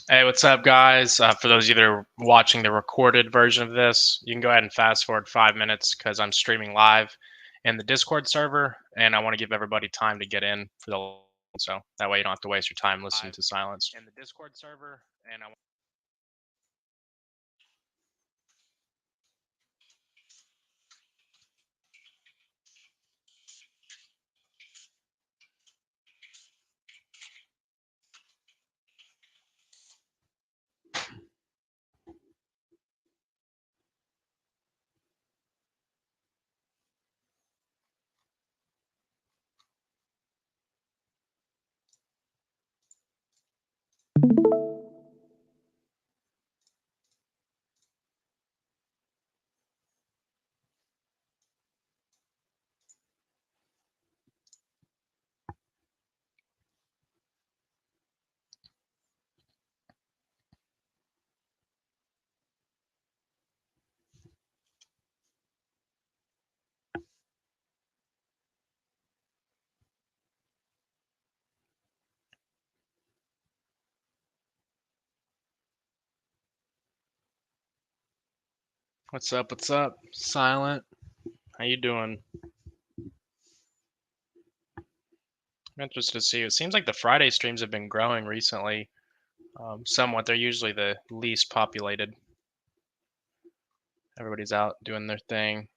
Hey, what's up, guys? For those of you that are watching the recorded version of this, you can go ahead and fast forward 5 minutes because I'm streaming live in the Discord server, and I want to give everybody time to get in for the so that way you don't have to waste your time listening to silence. In the Discord server, and I What's up? What's up? Silent. How you doing? I'm interested to see. It seems like the Friday streams have been growing recently. Somewhat. They're usually the least populated. Everybody's out doing their thing.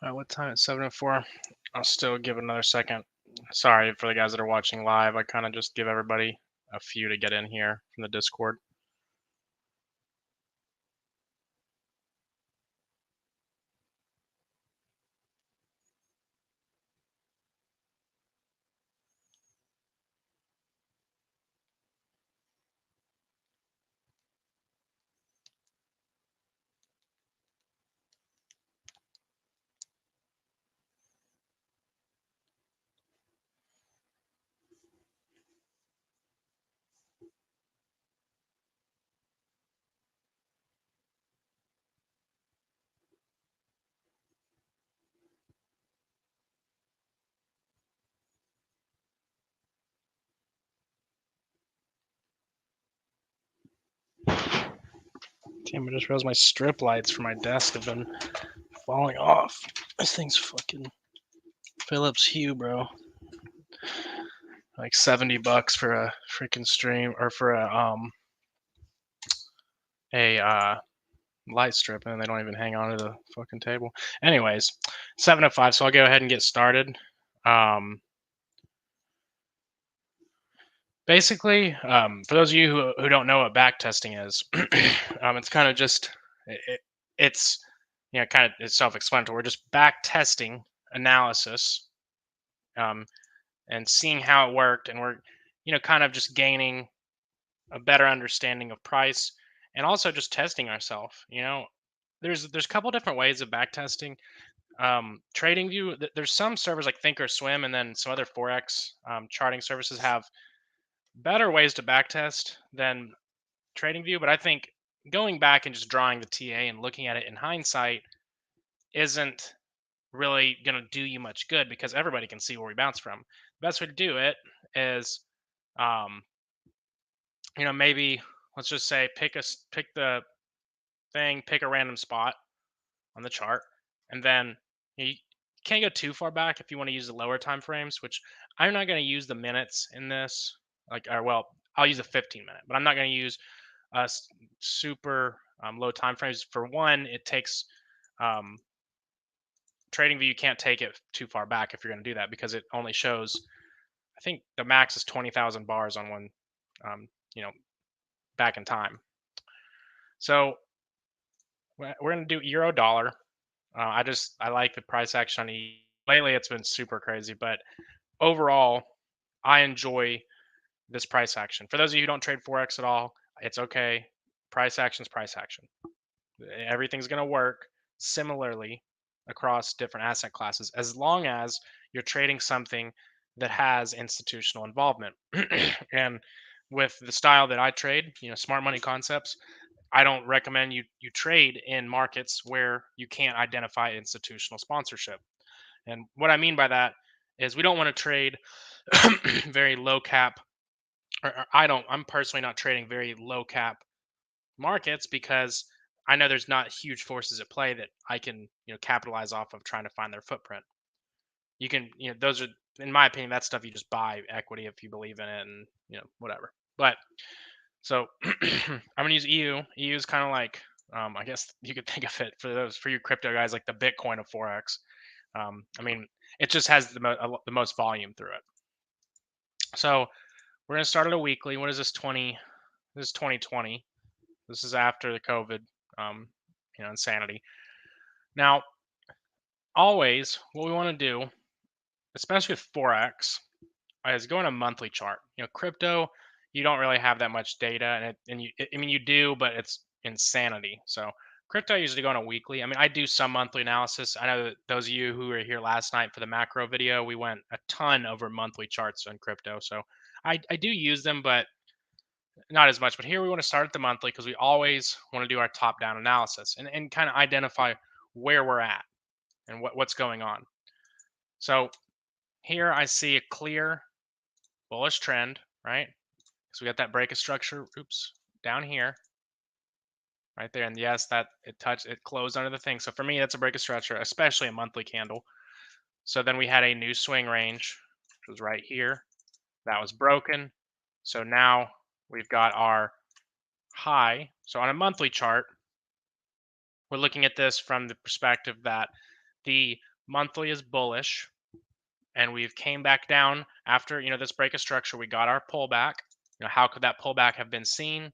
All right, what time? It's 7:04. I'll still give it another second. Sorry for the guys that are watching live. I kind of just give everybody a few to get in here from the Discord. Damn, I just realized my strip lights for my desk have been falling off. This thing's fucking Philips Hue, bro. Like $70 for a freaking stream or for a light strip, and they don't even hang on to the fucking table. Anyways, 7:05. So I'll go ahead and get started. Basically, for those of you who don't know what backtesting is, it's kind of just it's kind of it's self-explanatory. We're just backtesting analysis, um, and seeing how it worked, and we're kind of just gaining a better understanding of price, and also just testing ourselves. There's a couple different ways of backtesting. TradingView, there's some servers like Thinkorswim, and then some other forex charting services have better ways to backtest than TradingView, but I think going back and just drawing the TA and looking at it in hindsight isn't really going to do you much good because everybody can see where we bounce from. The best way to do it is, um, maybe let's just say pick the thing, pick a random spot on the chart, and then you can't go too far back if you want to use the lower time frames. Which I'm not going to use the minutes in this. Or well, I'll use a 15-minute, but I'm not going to use super low time frames. For one, it takes um, TradingView. You can't take it too far back if you're going to do that because it only shows. I think the max is 20,000 bars on one, um, you know, back in time. So we're going to do euro dollar. I like the price action on E. Lately, it's been super crazy, but overall, I enjoy this price action. For those of you who don't trade forex at all, it's okay. Price action is price action. Everything's going to work similarly across different asset classes as long as you're trading something that has institutional involvement. And with the style that I trade, smart money concepts, I don't recommend you trade in markets where you can't identify institutional sponsorship. And what I mean by that is we don't want to trade very low cap, or I'm personally not trading very low cap markets because I know there's not huge forces at play that I can, capitalize off of trying to find their footprint. You can, those are, in my opinion, that stuff you just buy equity if you believe in it and, whatever. But so I'm gonna use EU. EU is kind of like, I guess you could think of it for you crypto guys like the Bitcoin of forex. I mean, it just has the most volume through it. So we're gonna start at a weekly. What is this 20? This is 2020. This is after the COVID, um, insanity. Now, always what we want to do, especially with forex, is go on a monthly chart. Crypto, you don't really have that much data, I mean, you do, but it's insanity. So crypto, I usually go on a weekly. I mean, I do some monthly analysis. I know that those of you who were here last night for the macro video, we went a ton over monthly charts on crypto. So I do use them, but not as much. But here we want to start at the monthly because we always want to do our top down analysis and kind of identify where we're at and what's going on. So here I see a clear bullish trend, right? So we got that break of structure, oops, down here, right there. And yes, that it closed under the thing. So for me, that's a break of structure, especially a monthly candle. So then we had a new swing range, which was right here. That was broken. So now we've got our high. So on a monthly chart, we're looking at this from the perspective that the monthly is bullish and we've came back down after, this break of structure. We got our pullback. How could that pullback have been seen?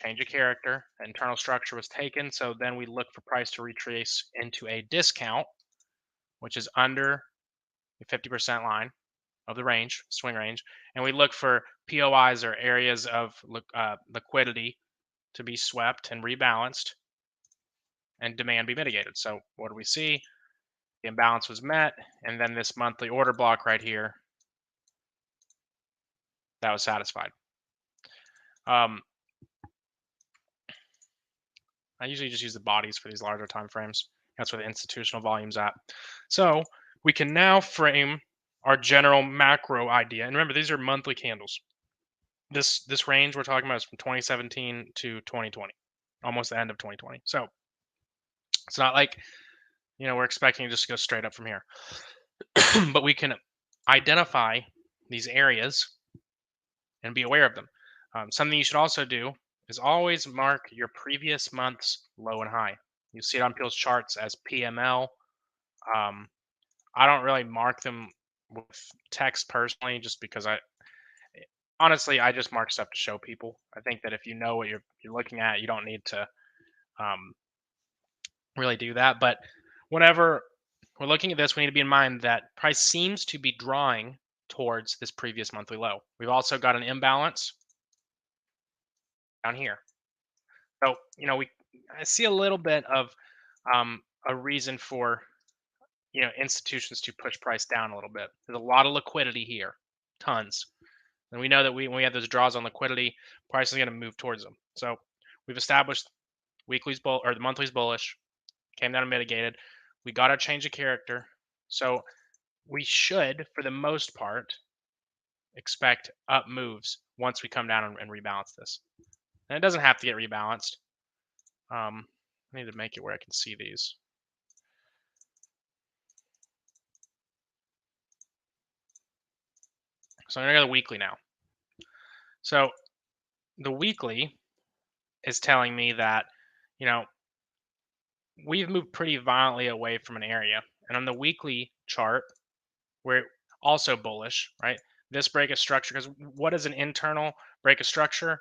Change of character, internal structure was taken. So then we look for price to retrace into a discount, which is under the 50% line of the range, swing range. And we look for POIs or areas of liquidity to be swept and rebalanced and demand be mitigated. So what do we see? The imbalance was met. And then this monthly order block right here, that was satisfied. I usually just use the bodies for these larger time frames. That's where the institutional volume's at. So we can now frame our general macro idea. And remember, these are monthly candles. This range we're talking about is from 2017 to 2020, almost the end of 2020. So it's not like, we're expecting just to go straight up from here. But we can identify these areas and be aware of them. Something you should also do is always mark your previous month's low and high. You see it on people's charts as PML. I don't really mark them with text personally, just because honestly I just mark stuff to show people. I think that if you know what you're looking at, you don't need to um, really do that. But whenever we're looking at this, we need to be in mind that price seems to be drawing towards this previous monthly low. We've also got an imbalance down here. So, I see a little bit of a reason for, institutions to push price down a little bit. There's a lot of liquidity here, tons. And we know that when we have those draws on liquidity, price is going to move towards them. So we've established weekly's bull or the monthly's bullish, came down and mitigated. We got a change of character. So we should, for the most part, expect up moves once we come down and rebalance this. And it doesn't have to get rebalanced. I need to make it where I can see these. So I'm gonna go to the weekly now. So the weekly is telling me that, you know, we've moved pretty violently away from an area. And on the weekly chart, we're also bullish, right? This break of structure, because what is an internal break of structure?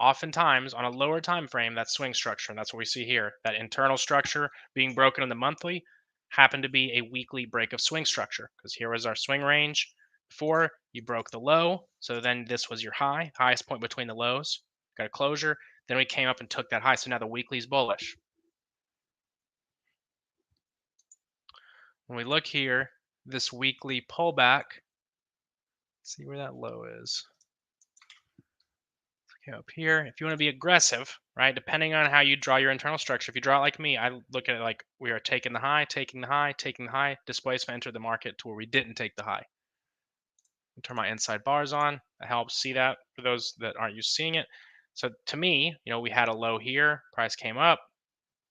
Oftentimes on a lower time frame, that's swing structure, and that's what we see here. That internal structure being broken in the monthly happened to be a weekly break of swing structure, because here was our swing range. Before you broke the low, so then this was your high, highest point between the lows, got a closure. Then we came up and took that high, so now the weekly is bullish. When we look here, this weekly pullback, see where that low is. Okay, up here, if you want to be aggressive, right, depending on how you draw your internal structure, if you draw it like me, I look at it like we are taking the high, taking the high, taking the high, displacement entered the market to where we didn't take the high. Turn my inside bars on. That helps see that for those that aren't used to seeing it. So to me, we had a low here, price came up,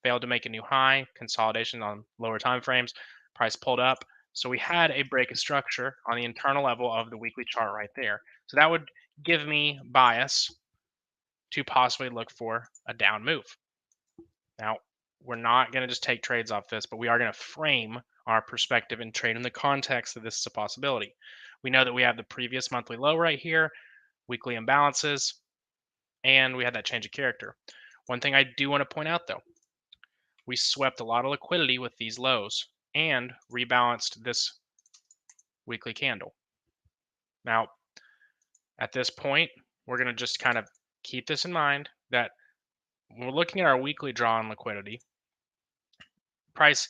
failed to make a new high, consolidation on lower time frames, price pulled up. So we had a break of structure on the internal level of the weekly chart right there. So that would give me bias to possibly look for a down move. Now, we're not going to just take trades off this, but we are going to frame our perspective and trade in the context that this is a possibility. We know that we have the previous monthly low right here, weekly imbalances, and we had that change of character. One thing I do want to point out though, we swept a lot of liquidity with these lows and rebalanced this weekly candle. Now, at this point, we're going to just kind of keep this in mind that when we're looking at our weekly draw on liquidity, price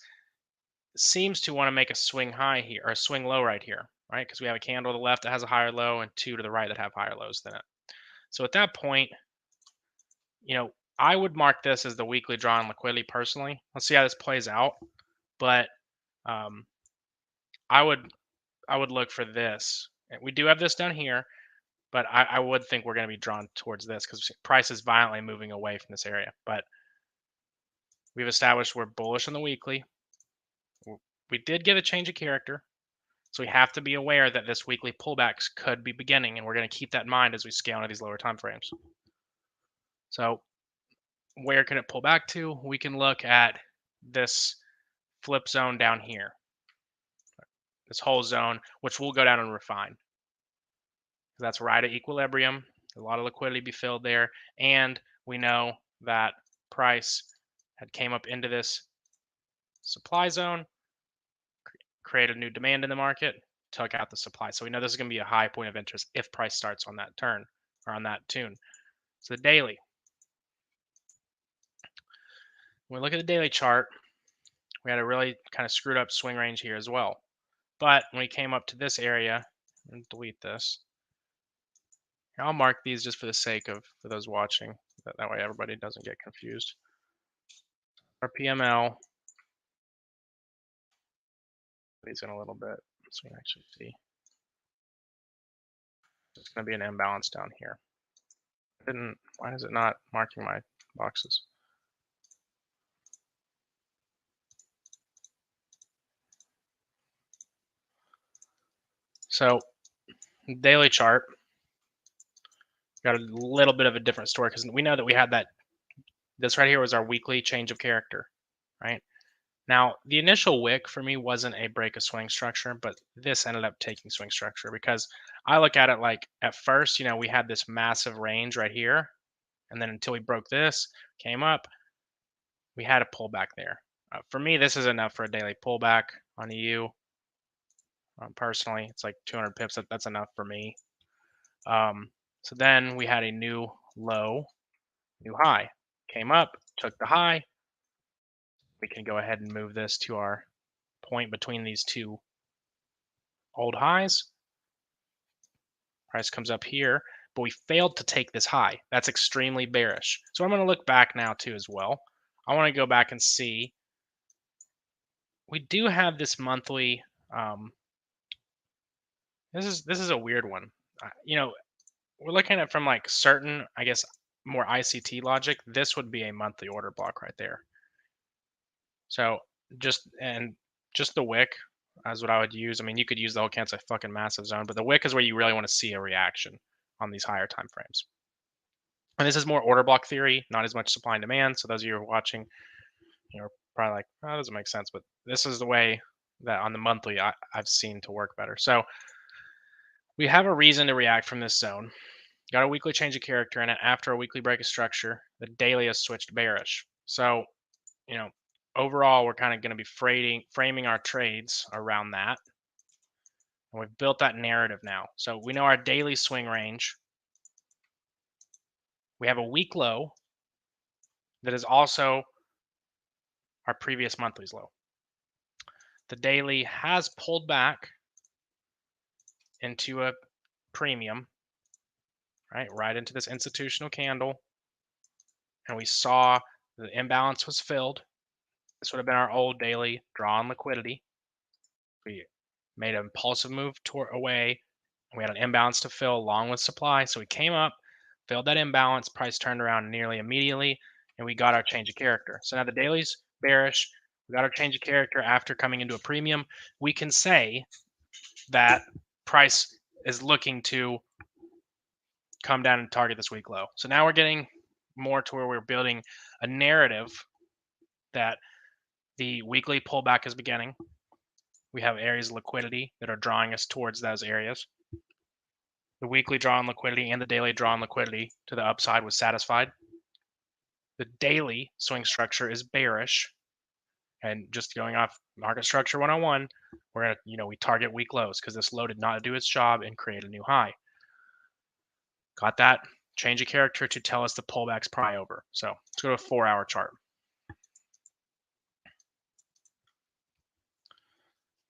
seems to want to make a swing high here or a swing low right here, right? Because we have a candle to the left that has a higher low and two to the right that have higher lows than it. So at that point, I would mark this as the weekly draw on liquidity personally. Let's see how this plays out. But um, I would look for this. We do have this down here, but I would think we're going to be drawn towards this because price is violently moving away from this area. But we've established we're bullish on the weekly. We did get a change of character. So we have to be aware that this weekly pullbacks could be beginning, and we're going to keep that in mind as we scale into these lower time frames. So where can it pull back to? We can look at this flip zone down here, this whole zone, which we'll go down and refine. That's right at equilibrium. A lot of liquidity be filled there, and we know that price had came up into this supply zone, created new demand in the market, took out the supply. So we know this is going to be a high point of interest if price starts on that turn or on that tune. So the daily. When we look at the daily chart, we had a really kind of screwed up swing range here as well. But when we came up to this area, and delete this. I'll mark these just for the sake of for those watching. That way everybody doesn't get confused. Our PML. These in a little bit so we can actually see. It's going to be an imbalance down here. Why is it not marking my boxes? So daily chart got a little bit of a different story because we know that we had that. This right here was our weekly change of character, right? Now, the initial wick for me wasn't a break of swing structure, but this ended up taking swing structure because I look at it like at first, we had this massive range right here. And then until we broke this, came up, we had a pullback there. For me, this is enough for a daily pullback on EU. Personally, it's like 200 pips. That's enough for me. So then we had a new low, new high. Came up, took the high. We can go ahead and move this to our point between these two old highs. Price comes up here, but we failed to take this high. That's extremely bearish. So I'm going to look back now too as well. I want to go back and see we do have this monthly. This is a weird one. We're looking at from like certain, I guess, more ICT logic. This would be a monthly order block right there. So just the wick is what I would use. I mean, you could use the whole cancel fucking massive zone, but the wick is where you really want to see a reaction on these higher time frames. And this is more order block theory, not as much supply and demand. So those of you who are watching, probably like, oh, that doesn't make sense. But this is the way that on the monthly I've seen to work better. So we have a reason to react from this zone. Got a weekly change of character in it. After a weekly break of structure, the daily has switched bearish. So, you know, overall, we're kind of going to be framing our trades around that. And we've built that narrative now. So we know our daily swing range. We have a week low that is also our previous monthly's low. The daily has pulled back into a premium, right into this institutional candle. And we saw the imbalance was filled. This would have been our old daily draw on liquidity. We made an impulsive move away. We had an imbalance to fill along with supply. So we came up, filled that imbalance, price turned around nearly immediately, and we got our change of character. So now the daily's bearish. We got our change of character after coming into a premium. We can say that price is looking to come down and target this week low. So now we're getting more to where we're building a narrative that the weekly pullback is beginning. We have areas of liquidity that are drawing us towards those areas. The weekly draw on liquidity and the daily draw on liquidity to the upside was satisfied. The daily swing structure is bearish. And just going off market structure 101, we're going to, we target week lows because this low did not do its job and create a new high. Got that change of character to tell us the pullback's probably over. So let's go to a 4-hour chart.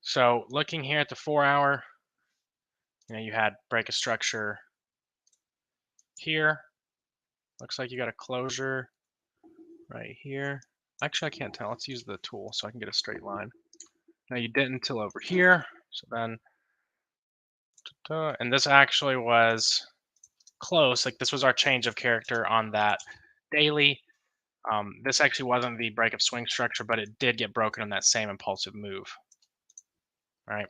So looking here at the 4-hour, you had break of structure here. Looks like you got a closure right here. Actually, I can't tell. Let's use the tool so I can get a straight line. Now you didn't until over here. So then, and this actually was close. Like this was our change of character on that daily. This actually wasn't the break of swing structure, but it did get broken on that same impulsive move. Right.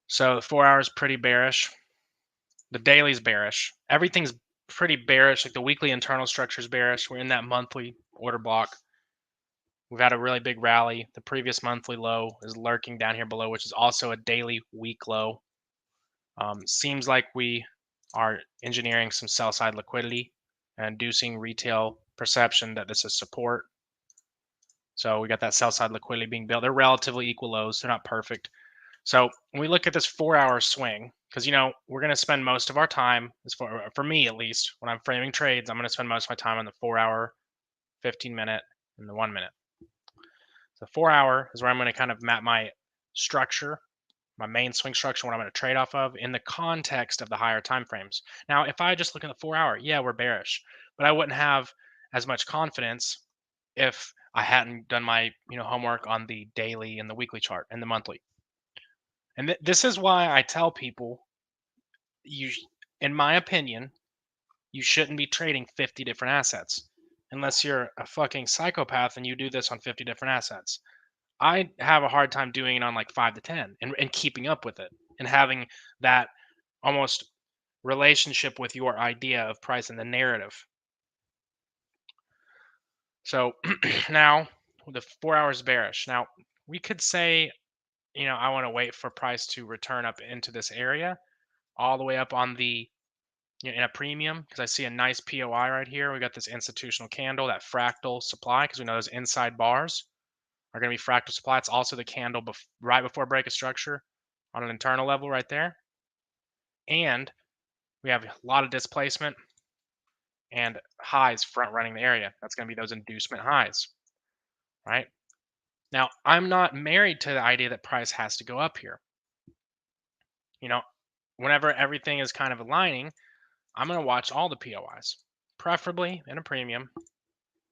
So the 4 hours pretty bearish. The daily's bearish. Everything's pretty bearish. Like the weekly internal structure is bearish. We're in that monthly order block. We've had a really big rally. The previous monthly low is lurking down here below, which is also a daily week low. Seems like we are engineering some sell side liquidity and inducing retail perception that this is support. So we got that sell side liquidity being built. They're relatively equal lows. They're not perfect. So when we look at this 4-hour swing, because we're going to spend most of our time, for me at least, when I'm framing trades, I'm going to spend most of my time on the 4-hour, 15-minute, and the 1 minute. So 4-hour is where I'm going to kind of map my structure, my main swing structure, what I'm going to trade off of in the context of the higher time frames. Now, if I just look at the 4-hour, yeah, we're bearish, but I wouldn't have as much confidence if I hadn't done my homework on the daily and the weekly chart and the monthly. And this is why I tell people, in my opinion, you shouldn't be trading 50 different assets unless you're a fucking psychopath and you do this on 50 different assets. I have a hard time doing it on like 5 to 10 and keeping up with it and having that almost relationship with your idea of price and the narrative. So now the 4 hours bearish. Now we could say, I want to wait for price to return up into this area all the way up on the in a premium, because I see a nice POI right here. We got this institutional candle, that fractal supply, because we know those inside bars are going to be fractal supply. It's also the candle right before break of structure on an internal level right there. And we have a lot of displacement and highs front running the area. That's going to be those inducement highs, right? Now, I'm not married to the idea that price has to go up here. Whenever everything is kind of aligning, I'm going to watch all the POIs, preferably in a premium.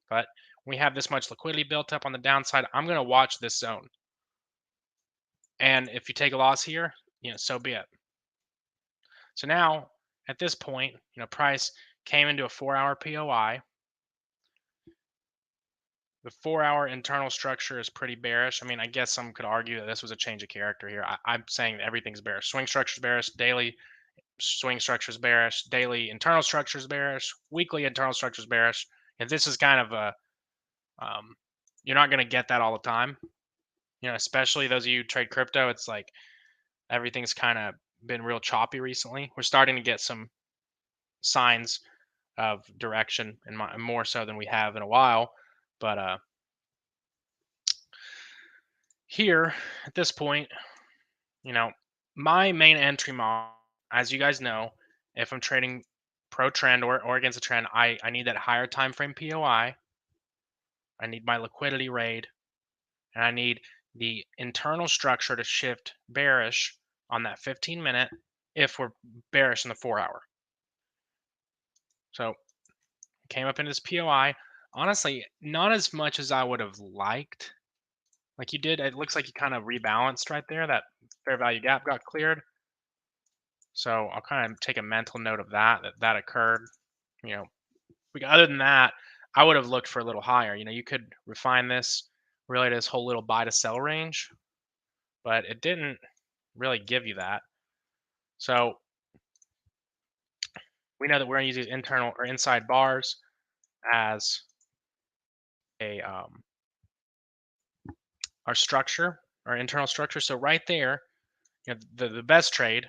But We have this much liquidity built up on the downside. I'm going to watch this zone. And if you take a loss here, so be it. So now at this point, price came into a 4-hour POI. The 4-hour internal structure is pretty bearish. I mean, I guess some could argue that this was a change of character here. I'm saying that everything's bearish. Swing structure is bearish. Daily swing structure is bearish. Daily internal structure is bearish. Weekly internal structure is bearish. And this is kind of a, you're not going to get that all the time. Especially those of you who trade crypto, it's like everything's kind of been real choppy recently. We're starting to get some signs of direction, and more so than we have in a while. But here at this point, my main entry model, as you guys know, if I'm trading pro trend or against a trend, I need that higher time frame POI. I need my liquidity raid, and I need the internal structure to shift bearish on that 15-minute if we're bearish in the 4-hour. So came up into this POI. Honestly, not as much as I would have liked. Like you did, it looks like you kind of rebalanced right there. That fair value gap got cleared. So I'll kind of take a mental note of that occurred. Other than that, I would have looked for a little higher. You could refine this really to this whole little buy to sell range, but it didn't really give you that. So we know that we're going to use these internal or inside bars as a our structure, our internal structure. So right there, the best trade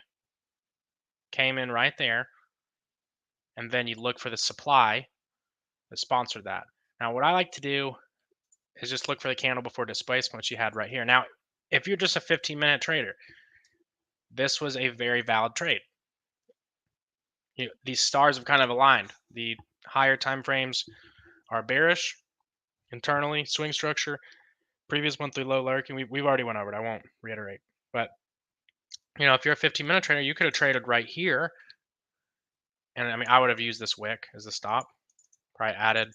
came in right there, and then you look for the supply that sponsored that. Now, what I like to do is just look for the candle before displacement, which you had right here. Now, if you're just a 15-minute trader, this was a very valid trade. These stars have kind of aligned. The higher time frames are bearish internally, swing structure, previous monthly low lurking. We've already went over it. I won't reiterate. But, if you're a 15-minute trader, you could have traded right here. And I mean, I would have used this wick as the stop. Probably added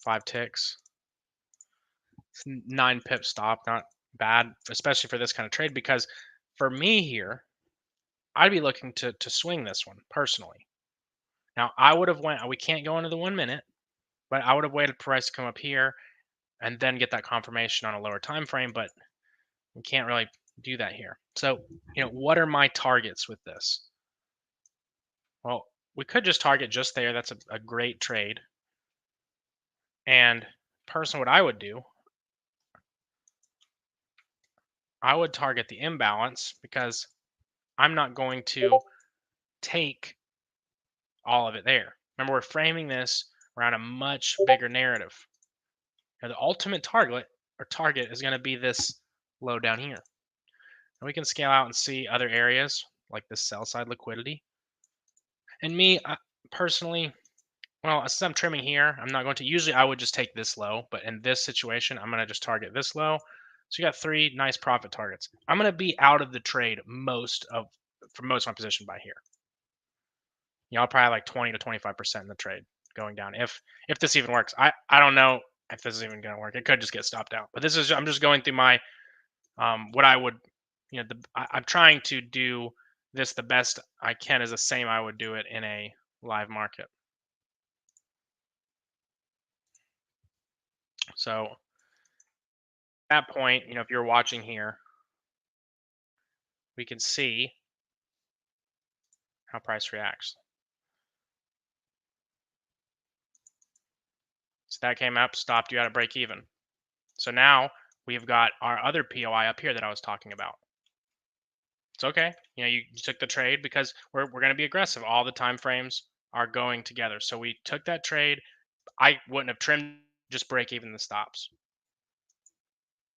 5 ticks. It's 9 pip stop, not bad, especially for this kind of trade, because for me here, I'd be looking to swing this one personally. Now I would have we can't go into the 1 minute, but I would have waited for price to come up here and then get that confirmation on a lower time frame, but we can't really do that here. So, what are my targets with this? Well, we could just target just there. That's a great trade. And personally, what I would do, I would target the imbalance because I'm not going to take all of it there. Remember, we're framing this around a much bigger narrative. Now, the ultimate target is going to be this low down here. And we can scale out and see other areas like the sell side liquidity. And me, personally, well, since I'm trimming here, I'm not going to. Usually I would just take this low, but in this situation, I'm going to just target this low. So you got 3 nice profit targets. I'm going to be out of the trade for most of my position by here. I'll probably have like 20 to 25% in the trade going down if this even works. I don't know if this is even going to work. It could just get stopped out. But I'm just going through my what I would, I'm trying to do this the best I can is the same I would do it in a live market. So at that point, if you're watching here, we can see how price reacts. So that came up, stopped you at a break even. So now we've got our other POI up here that I was talking about. It's okay. You took the trade because we're going to be aggressive. All the time frames are going together. So we took that trade. I wouldn't have trimmed, just break even the stops.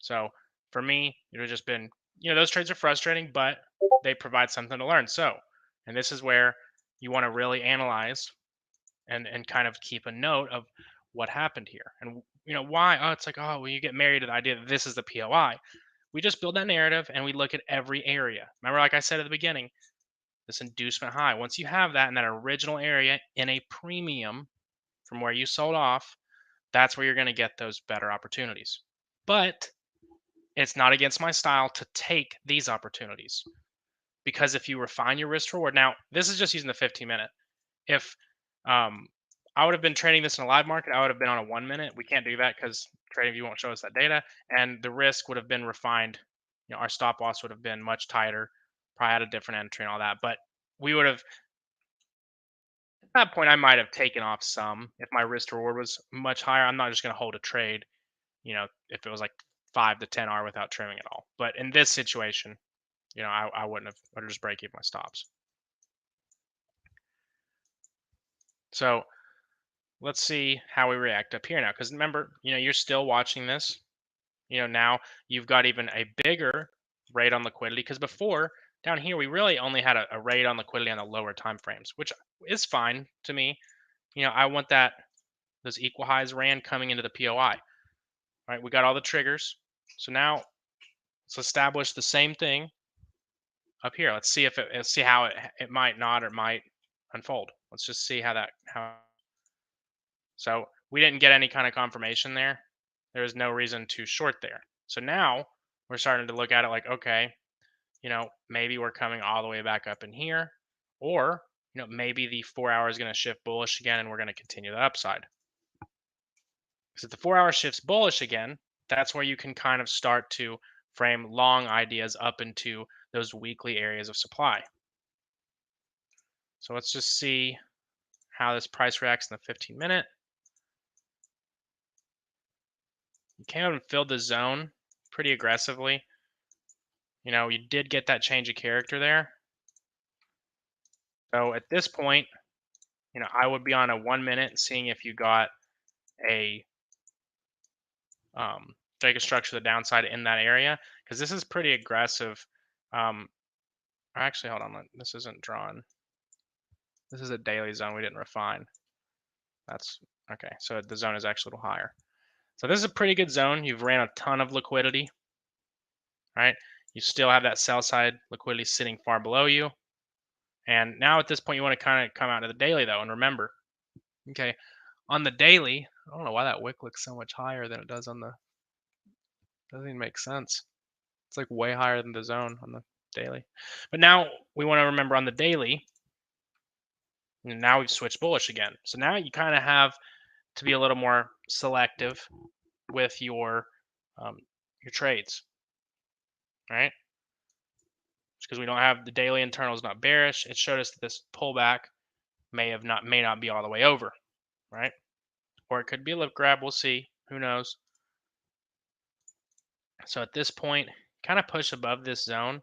So for me, it would have just been, those trades are frustrating, but they provide something to learn. So, and this is where you want to really analyze and kind of keep a note of what happened here. And, why? Oh, it's like, oh, well, you get married to the idea that this is the POI. We just build that narrative and we look at every area. Remember, like I said at the beginning, this inducement high. Once you have that in that original area in a premium from where you sold off, that's where you're going to get those better opportunities. But it's not against my style to take these opportunities, because if you refine your risk reward, now this is just using the 15-minute. If um, I would have been trading this in a live market, I would have been on a 1 minute. We can't do that because TradingView won't show us that data, and the risk would have been refined. Our stop loss would have been much tighter, probably had a different entry and all that. But we would have, at that point, I might have taken off some if my risk reward was much higher. I'm not just going to hold a trade, if it was like 5 to 10 hour without trimming at all. But in this situation, I wouldn't have. I would just break even my stops. So let's see how we react up here now. Because remember, you're still watching this. Now you've got even a bigger rate on liquidity, because before down here we really only had a rate on liquidity on the lower time frames, which is fine to me. I want those equal highs ran coming into the POI. Right, we got all the triggers. So now let's establish the same thing up here. Let's see let's see how it might not or might unfold. Let's just see how. So we didn't get any kind of confirmation there. There was no reason to short there. So now we're starting to look at it like, okay, maybe we're coming all the way back up in here, or maybe the 4 hour is going to shift bullish again, and we're going to continue the upside. Because if the 4 hour shifts bullish again, that's where you can kind of start to frame long ideas up into those weekly areas of supply. So let's just see how this price reacts in the 15-minute. You came up and filled the zone pretty aggressively. You did get that change of character there. So at this point, I would be on a 1 minute seeing if you got a take a structure to the downside in that area, because this is pretty aggressive. Actually, hold on, this isn't drawn. This is a daily zone we didn't refine. That's okay. So the zone is actually a little higher. So this is a pretty good zone. You've ran a ton of liquidity, right? You still have that sell side liquidity sitting far below you. And now at this point, you want to kind of come out to the daily though, and remember, okay, on the daily, I don't know why that wick looks so much higher than it does on the. Doesn't even make sense. It's like way higher than the zone on the daily. But now we want to remember on the daily, and now we've switched bullish again. So now you kind of have to be a little more selective with your trades, right? Because we don't have the daily internals not bearish. It showed us that this pullback may not be all the way over, right? Or it could be a lip grab. We'll see. Who knows? So at this point, kind of push above this zone.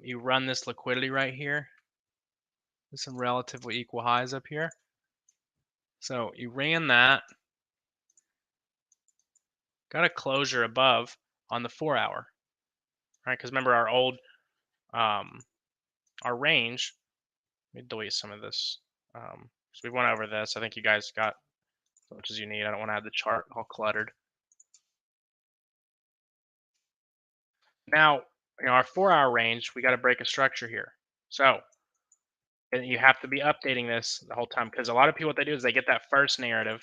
You run this liquidity right here with some relatively equal highs up here. So you ran that, got a closure above on the 4 hour, right? Because remember our range. Let me delete some of this. So we went over this. I think you guys got as much as you need. I don't want to have the chart all cluttered. Now, our 4 hour range, we got to break a structure here. So you have to be updating this the whole time, because a lot of people, what they do is they get that first narrative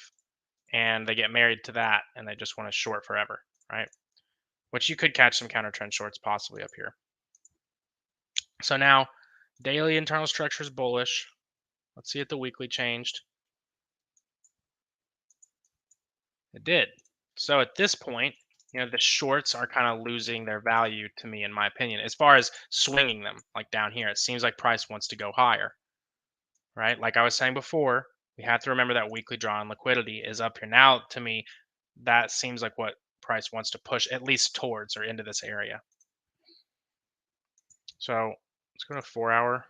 and they get married to that and they just want to short forever, right? Which you could catch some counter trend shorts possibly up here. So now daily internal structure is bullish. Let's see if the weekly changed. It did. So at this point, the shorts are kind of losing their value to me, in my opinion, as far as swinging them. Like down here, it seems like price wants to go higher, right? Like I was saying before, we have to remember that weekly draw on liquidity is up here. Now, to me, that seems like what price wants to push at least towards or into this area. So let's go to 4 hour.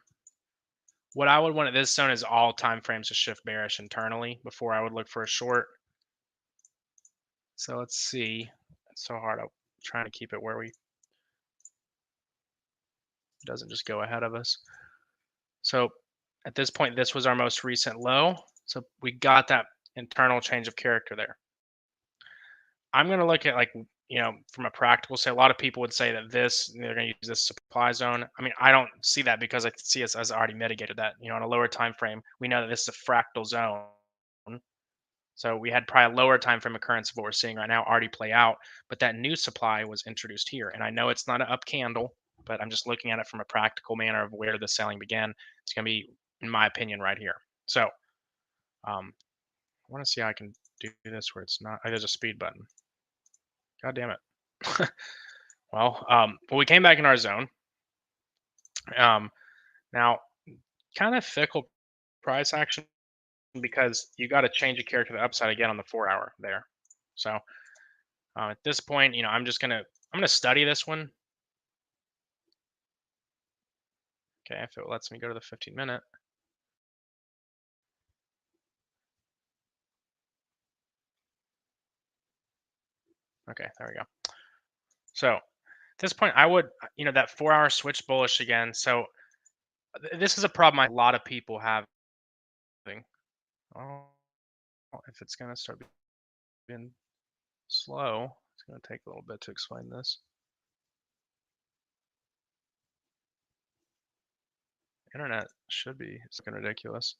What I would want at this zone is all time frames to shift bearish internally before I would look for a short. So let's see. It's so hard. I'm trying to keep it where it doesn't just go ahead of us. So at this point, this was our most recent low. So we got that internal change of character there. I'm going to look at, like, from a practical say, a lot of people would say that they're going to use this supply zone. I mean, I don't see that, because I see it as already mitigated that. On a lower time frame, we know that this is a fractal zone. So we had probably a lower time frame occurrence of what we're seeing right now already play out, but that new supply was introduced here. And I know it's not an up candle, but I'm just looking at it from a practical manner of where the selling began. It's going to be, in my opinion, right here. So I want to see how I can do this where it's not. Oh, there's a speed button. God damn it. Well, we came back in our zone. Now, kind of fickle price action because you got to change a character to the upside again on the 4 hour there. So at this point, I'm gonna study this one. Okay, if it lets me go to the 15-minute. Okay, there we go. So at this point, I would, that 4 hour switch bullish again. So this is a problem a lot of people have. Oh, if it's gonna start being slow, it's gonna take a little bit to explain this. Internet should be. It's looking ridiculous.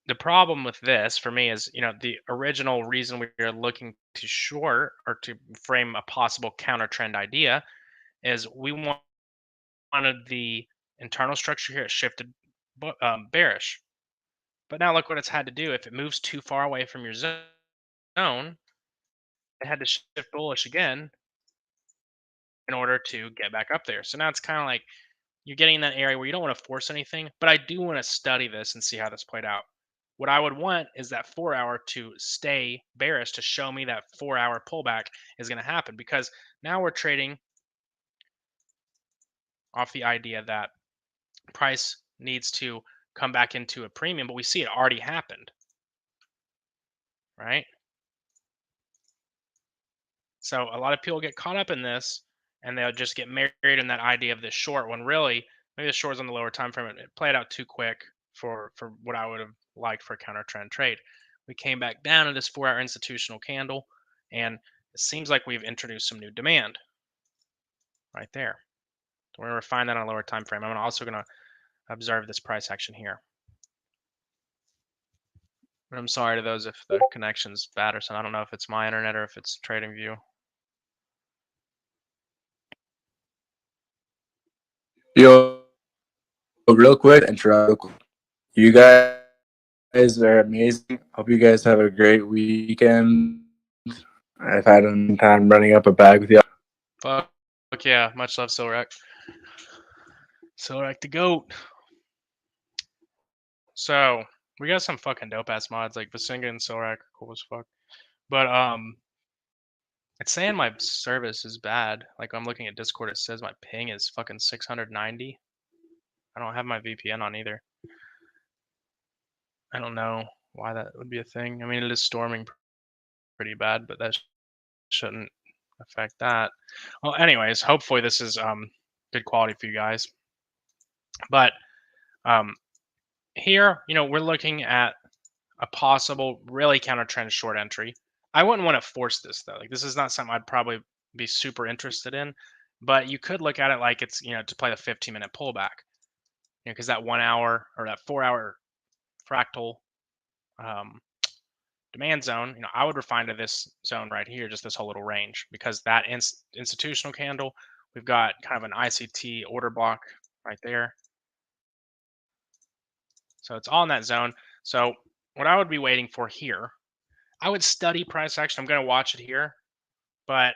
The problem with this for me is, the original reason we are looking to short or to frame a possible counter trend idea is we wanted the internal structure here. It shifted bearish, but now look what it's had to do. If it moves too far away from your zone, it had to shift bullish again in order to get back up there. So now it's kind of like you're getting in that area where you don't want to force anything, but I do want to study this and see how this played out. What I would want is that 4 hour to stay bearish to show me that 4 hour pullback is going to happen, because now we're trading off the idea that price needs to come back into a premium, but we see it already happened, right? So a lot of people get caught up in this and they'll just get married in that idea of this short when really maybe the short is on the lower time frame. It played out too quick for what I would have liked for a counter trend trade. We came back down to this 4 hour institutional candle, and it seems like we've introduced some new demand right there. So we're going to refine that on a lower time frame. I'm also going to observe this price action here. But I'm sorry to those if the connection's bad or something. I don't know if it's my internet or if it's TradingView. Yo, real quick, interrupt. You guys are amazing. Hope you guys have a great weekend. I've had a time running up a bag with you. Fuck yeah, much love, Silrek. Silrek the GOAT. So we got some fucking dope ass mods like Basinga and Silrak, cool as fuck. But it's saying my service is bad. Like I'm looking at Discord, it says my ping is fucking 690. I don't have my VPN on either. I don't know why that would be a thing. I mean, it is storming pretty bad, but that shouldn't affect that. Well, anyways, hopefully this is good quality for you guys. But here, we're looking at a possible really counter trend short entry. I wouldn't want to force this though. Like this is not something I'd probably be super interested in, but you could look at it like it's, to play the 15-minute pullback, because that 1 hour or that 4 hour fractal demand zone, I would refine to this zone right here, just this whole little range, because that institutional candle, we've got kind of an ICT order block right there. So it's all in that zone. So what I would be waiting for here, I would study price action. I'm going to watch it here, but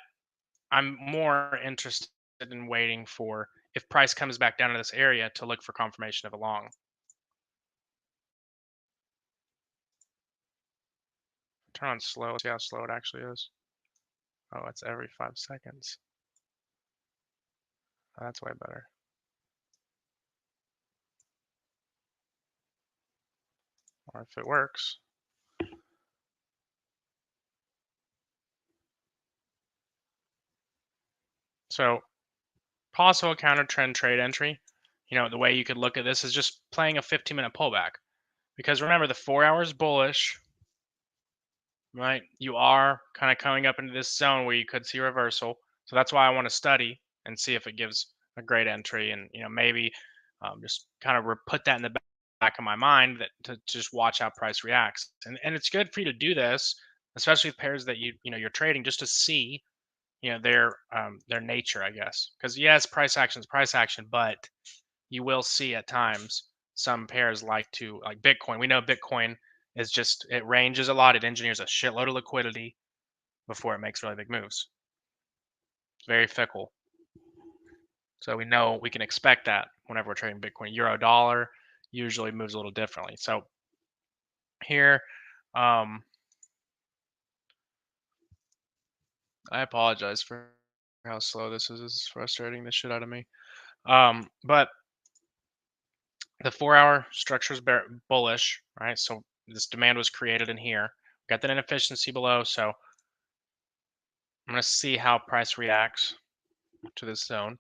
I'm more interested in waiting for if price comes back down to this area to look for confirmation of a long. Turn on slow, see how slow it actually is. Oh, it's every 5 seconds. Oh, that's way better. Or if it works. So possible counter trend trade entry, the way you could look at this is just playing a 15-minute pullback. Because remember, the 4 hours bullish, right? You are kind of coming up into this zone where you could see reversal. So that's why I want to study and see if it gives a great entry, and maybe just kind of put that in the back of my mind that to just watch how price reacts. And it's good for you to do this, especially with pairs that you're trading, just to see their nature, I guess. Because yes, price action is price action, but you will see at times some pairs like Bitcoin. We know Bitcoin is just, it ranges a lot. It engineers a shitload of liquidity before it makes really big moves. It's very fickle. So we know we can expect that whenever we're trading Bitcoin. Euro dollar usually moves a little differently. So here, I apologize for how slow this is. This is frustrating the shit out of me. But the 4-hour structure is bullish, right? So this demand was created in here. Got that inefficiency below. So I'm going to see how price reacts to this zone.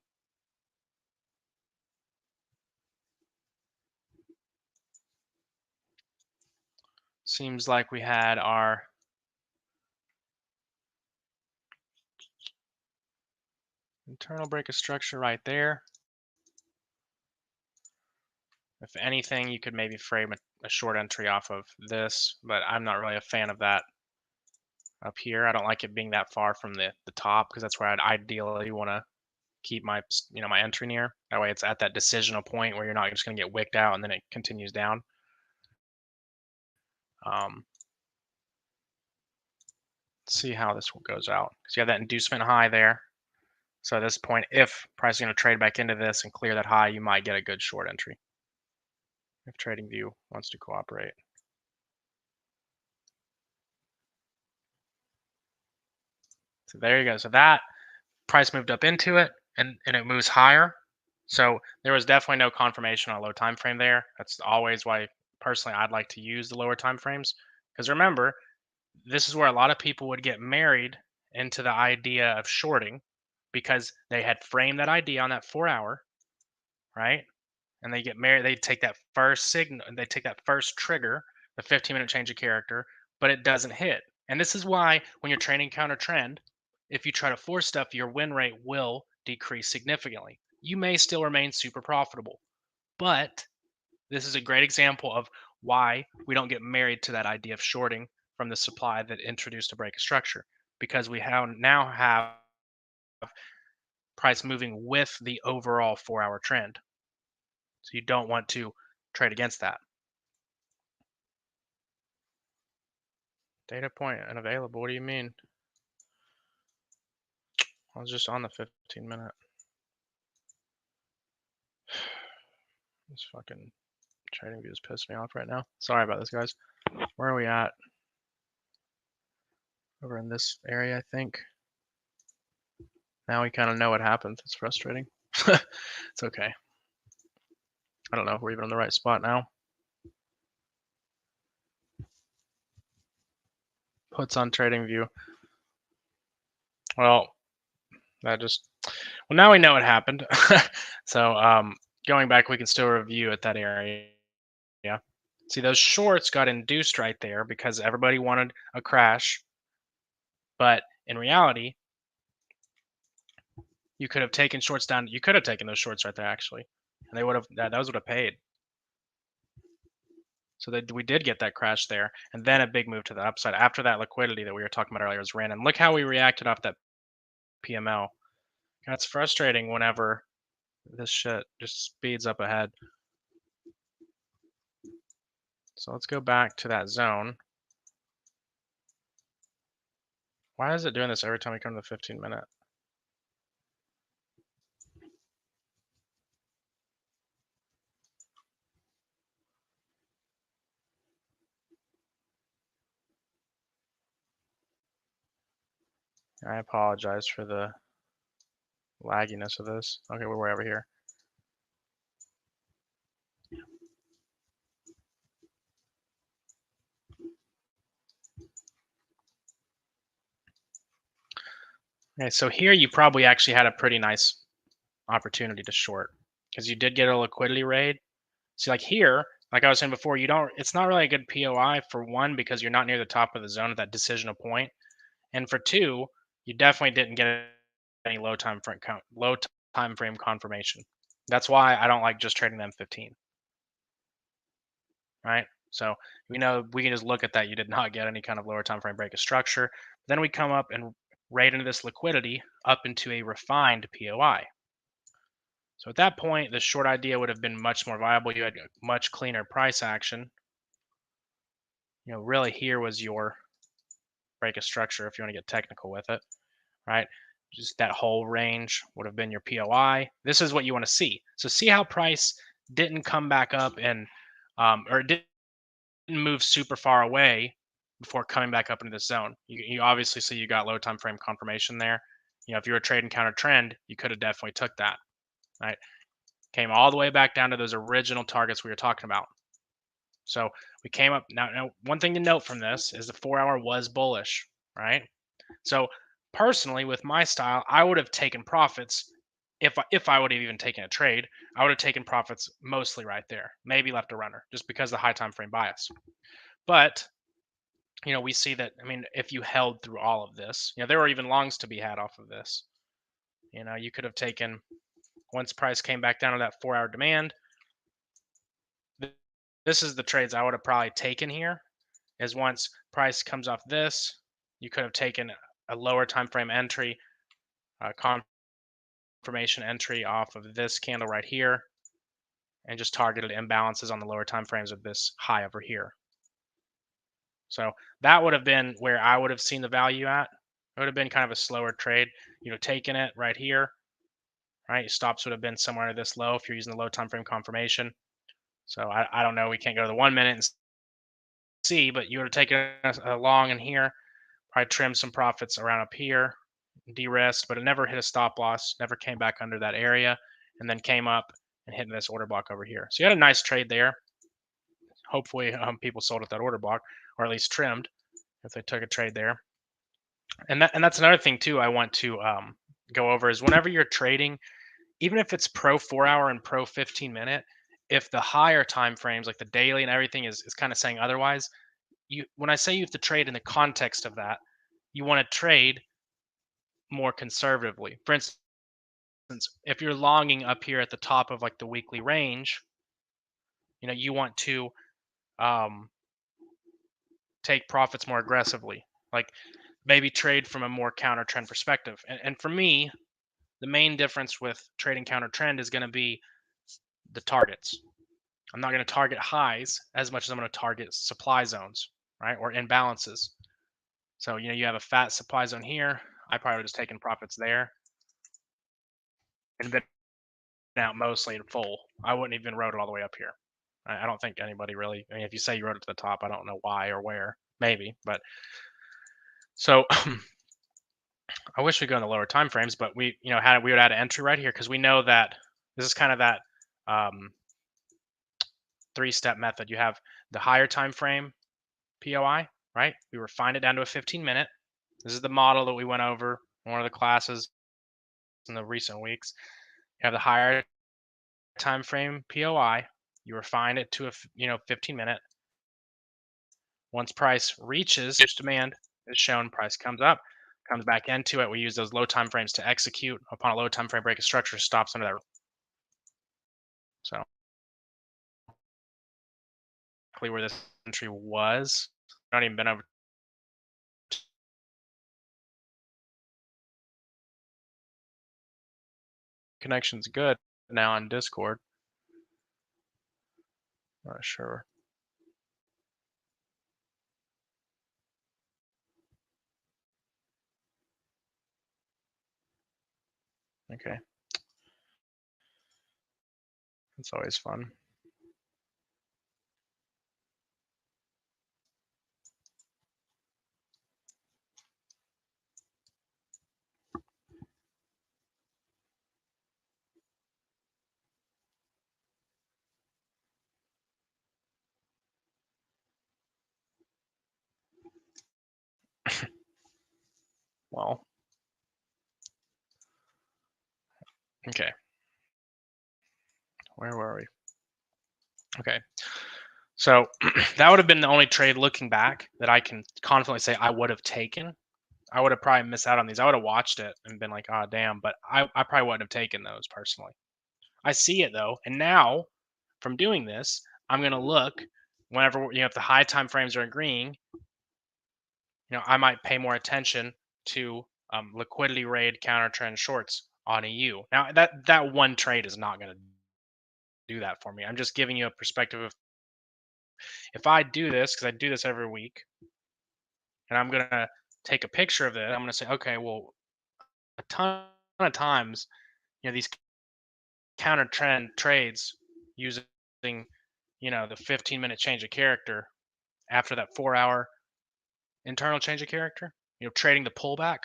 Seems like we had our internal break of structure right there. If anything, you could maybe frame a short entry off of this, but I'm not really a fan of that up here. I don't like it being that far from the top, because that's where I'd ideally want to keep my my entry near. That way it's at that decisional point where you're not just going to get wicked out and then it continues down. Let's see how this one goes out, because you have that inducement high there. So at this point, if price is going to trade back into this and clear that high, you might get a good short entry if TradingView wants to cooperate. So there you go. So that price moved up into it, and it moves higher. So there was definitely no confirmation on a low time frame there. That's always why personally I'd like to use the lower time frames, because remember, this is where a lot of people would get married into the idea of shorting, because they had framed that idea on that 4-hour, right? And they get married, they take that first signal, they take that first trigger, the 15-minute change of character, but it doesn't hit. And this is why when you're trading counter trend, if you try to force stuff, your win rate will decrease significantly. You may still remain super profitable, but this is a great example of why we don't get married to that idea of shorting from the supply that introduced a break of structure, because we now have price moving with the overall 4-hour trend. So you don't want to trade against that. Data point unavailable. What do you mean? I was just on the 15-minute. This fucking TradingView is pissing me off right now. Sorry about this, guys. Where are we at? Over in this area, I think. Now we kind of know what happens. It's frustrating. It's okay. I don't know if we're even in the right spot now. Puts on TradingView. Well, now we know what happened. So going back, we can still review at that area. Yeah. See, those shorts got induced right there because everybody wanted a crash. But in reality, you could have taken shorts down. You could have taken those shorts right there, actually. And they would have, those would have paid. So that we did get that crash there, and then a big move to the upside after that liquidity that we were talking about earlier was ran. And look how we reacted off that PML. That's frustrating whenever this shit just speeds up ahead. So let's go back to that zone. Why is it doing this every time we come to the 15-minute? I apologize for the lagginess of this. Okay, we're way over here. Okay, so here you probably actually had a pretty nice opportunity to short, because you did get a liquidity raid. See, like here, like I was saying before, it's not really a good POI for one, because you're not near the top of the zone at that decisional point. And for two, you definitely didn't get any low time frame confirmation. That's why I don't like just trading them 15. Right? So we know we can just look at that. You did not get any kind of lower time frame break of structure. Then we come up and rate into this liquidity up into a refined POI. So at that point, the short idea would have been much more viable. You had much cleaner price action. Really here was your break of structure if you want to get technical with it, right? Just that whole range would have been your POI. This is what you want to see. So see how price didn't come back up and or it didn't move super far away before coming back up into this zone. You obviously see you got low time frame confirmation there. If you were trading counter trend, you could have definitely took that, right? Came all the way back down to those original targets we were talking about. So we came up. Now one thing to note from this is the 4-hour was bullish, right? So personally, with my style, I would have taken profits. If I would have even taken a trade, I would have taken profits mostly right there, maybe left a runner, just because of the high time frame bias. But we see that. I mean, if you held through all of this, there were even longs to be had off of this. You could have taken, once price came back down to that 4-hour demand. This is the trades I would have probably taken here. Is once price comes off this, you could have taken a lower time frame entry, confirmation entry off of this candle right here, and just targeted imbalances on the lower time frames of this high over here. So that would have been where I would have seen the value at. It would have been kind of a slower trade, taking it right here, right? Stops would have been somewhere to this low if you're using the low time frame confirmation. So I don't know. We can't go to the 1 minute and see, but you would have taken a long in here, probably trimmed some profits around up here, de-risked, but it never hit a stop loss, never came back under that area, and then came up and hit this order block over here. So you had a nice trade there. Hopefully people sold at that order block, or at least trimmed if they took a trade there. And that's another thing too I want to go over is whenever you're trading, even if it's pro 4-hour and pro 15-minute, if the higher time frames like the daily and everything is kind of saying otherwise, when I say you have to trade in the context of that, you want to trade more conservatively. For instance, if you're longing up here at the top of like the weekly range, you want to take profits more aggressively, like maybe trade from a more counter trend perspective. And for me, the main difference with trading counter trend is going to be the targets. I'm not going to target highs as much as I'm going to target supply zones, right? Or imbalances. So, you have a fat supply zone here. I probably would have just taken profits there and been out mostly in full. I wouldn't even wrote it all the way up here. I don't think anybody really, I mean, if you say you wrote it to the top, I don't know why or where, maybe, but so I wish we'd go in the lower time frames, but we would add an entry right here because we know that this is kind of that 3-step method. You have the higher time frame POI, right? We refined it down to a 15-minute. This is the model that we went over in one of the classes in the recent weeks. You have the higher time frame POI. You refine it to a 15-minute. Once price reaches demand, is shown, price comes up, comes back into it. We use those low time frames to execute upon a low time frame break of structure, stops under that. So where this entry was, not even been over. Connection's good now on Discord. Not sure. Okay. It's always fun. Well, okay. Where were we? Okay. So that would have been the only trade looking back that I can confidently say I would have taken. I would have probably missed out on these. I would have watched it and been like, oh damn, but I probably wouldn't have taken those personally. I see it though, and now from doing this, I'm gonna look whenever, if the high time frames are in green, I might pay more attention to liquidity raid counter trend shorts on EU. Now that one trade is not gonna do that for me. I'm just giving you a perspective of, if I do this, because I do this every week, and I'm gonna take a picture of it, I'm gonna say, okay, well, a ton of times, these counter trend trades using, the 15-minute change of character after that 4-hour internal change of character, trading the pullback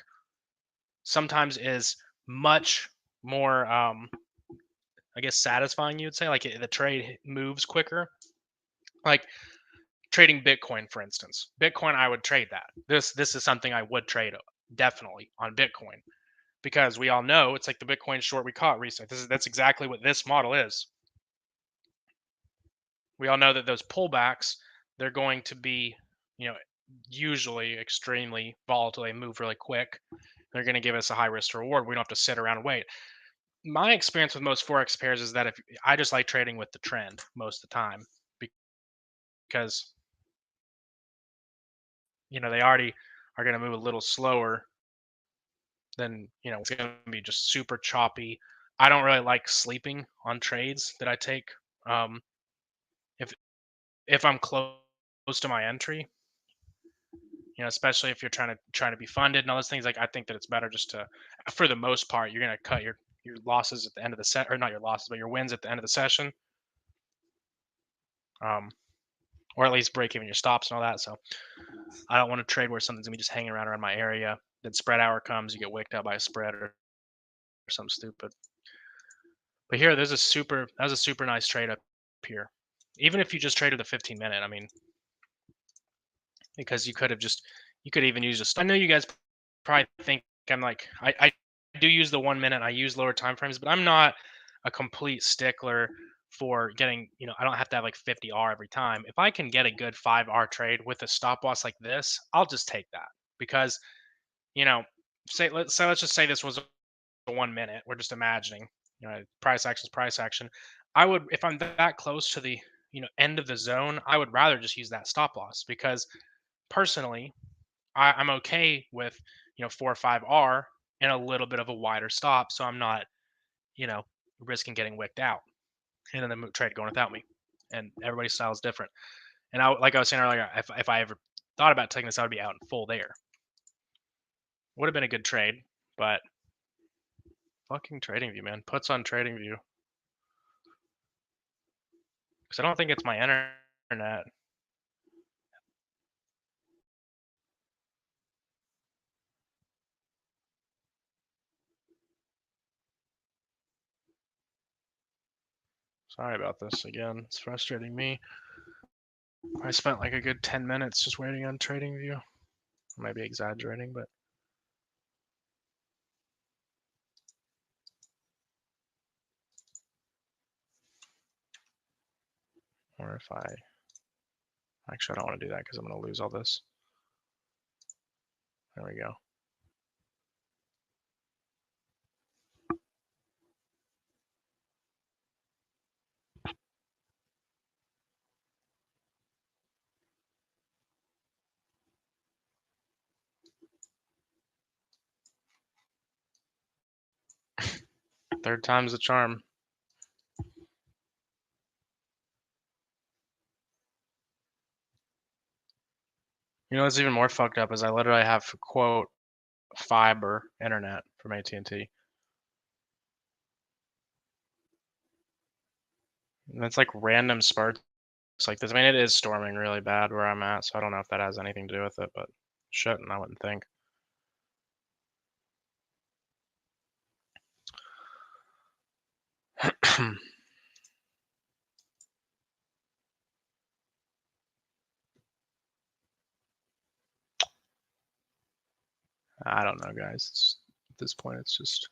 sometimes is much more, I guess, satisfying, you'd say. Like the trade moves quicker. Like trading Bitcoin, for instance. Bitcoin, I would trade that. This is something I would trade definitely on Bitcoin, because we all know it's like the Bitcoin short we caught recently. That's exactly what this model is. We all know that those pullbacks, they're going to be, usually extremely volatile. They move really quick. They're going to give us a high risk to reward. We don't have to sit around and wait. My experience with most forex pairs is that if I just like trading with the trend most of the time, because they already are going to move a little slower than, it's going to be just super choppy. I don't really like sleeping on trades that I take. If I'm close to my entry, especially if you're trying to be funded and all those things, like, I think that it's better just to, for the most part, you're going to cut your losses at the end of the set, or not your losses, but your wins at the end of the session. Or at least break even your stops and all that. So I don't want to trade where something's gonna be just hanging around my area. Then spread hour comes, you get wicked out by a spread or something stupid. But here, that was a super nice trade up here. Even if you just traded the 15-minute, I mean, because you could even use I know you guys probably think I'm like, I do use the 1 minute, I use lower time frames, but I'm not a complete stickler for getting, I don't have to have like 50R every time. If I can get a good 5R trade with a stop loss like this, I'll just take that. Because, let's just say this was a 1 minute. We're just imagining, price action is price action. I would, if I'm that close to the, end of the zone, I would rather just use that stop loss, because personally, I'm okay with, 4 or 5R and a little bit of a wider stop, so I'm not, risking getting wicked out and then the trade going without me. And everybody's style is different. And like I was saying earlier, if I ever thought about taking this, I would be out in full there. Would have been a good trade, but fucking trading view, man. Puts on trading view. Because I don't think it's my internet. Sorry about this again. It's frustrating me. I spent like a good 10 minutes just waiting on trading view. I might be exaggerating, but or if actually, I don't want to do that because I'm going to lose all this. There we go. Third time's the charm. What's even more fucked up is I literally have, quote, fiber internet from AT&T. And it's like random spurts like this. I mean, it is storming really bad where I'm at, so I don't know if that has anything to do with it, but shouldn't, I wouldn't think. I don't know, guys. At this point, it's just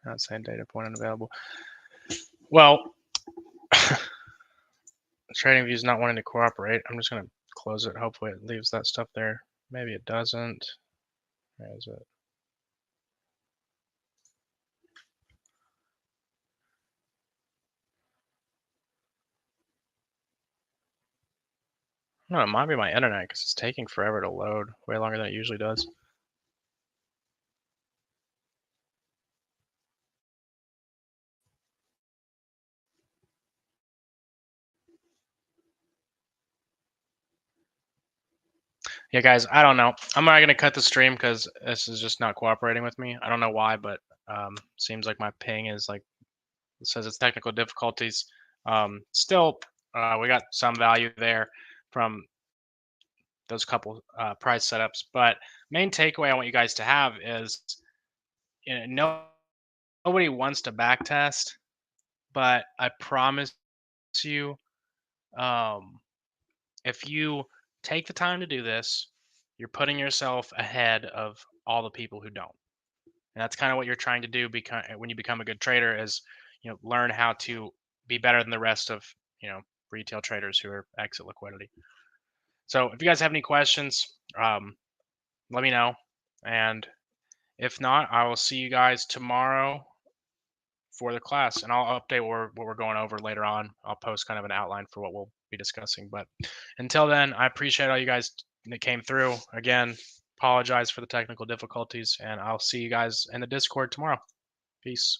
not saying data point unavailable. Well, TradingView is not wanting to cooperate. I'm just going to close it. Hopefully it leaves that stuff there. Maybe it doesn't. Where is it? No, it might be my internet because it's taking forever to load, way longer than it usually does. Yeah, guys, I don't know. I'm not gonna cut the stream because this is just not cooperating with me. I don't know why, but seems like my ping is like, it says it's technical difficulties. Still, we got some value there from those couple price setups. But main takeaway I want you guys to have is, you know, nobody wants to backtest, but I promise you, um, if you take the time to do this, you're putting yourself ahead of all the people who don't. And that's kind of what you're trying to do when you become a good trader is, learn how to be better than the rest of, retail traders who are exit liquidity. So if you guys have any questions, let me know. And if not, I will see you guys tomorrow for the class, and I'll update what we're going over later on. I'll post kind of an outline for what we'll be discussing. But until then, I appreciate all you guys that came through. Again, apologize for the technical difficulties, and I'll see you guys in the Discord tomorrow. Peace.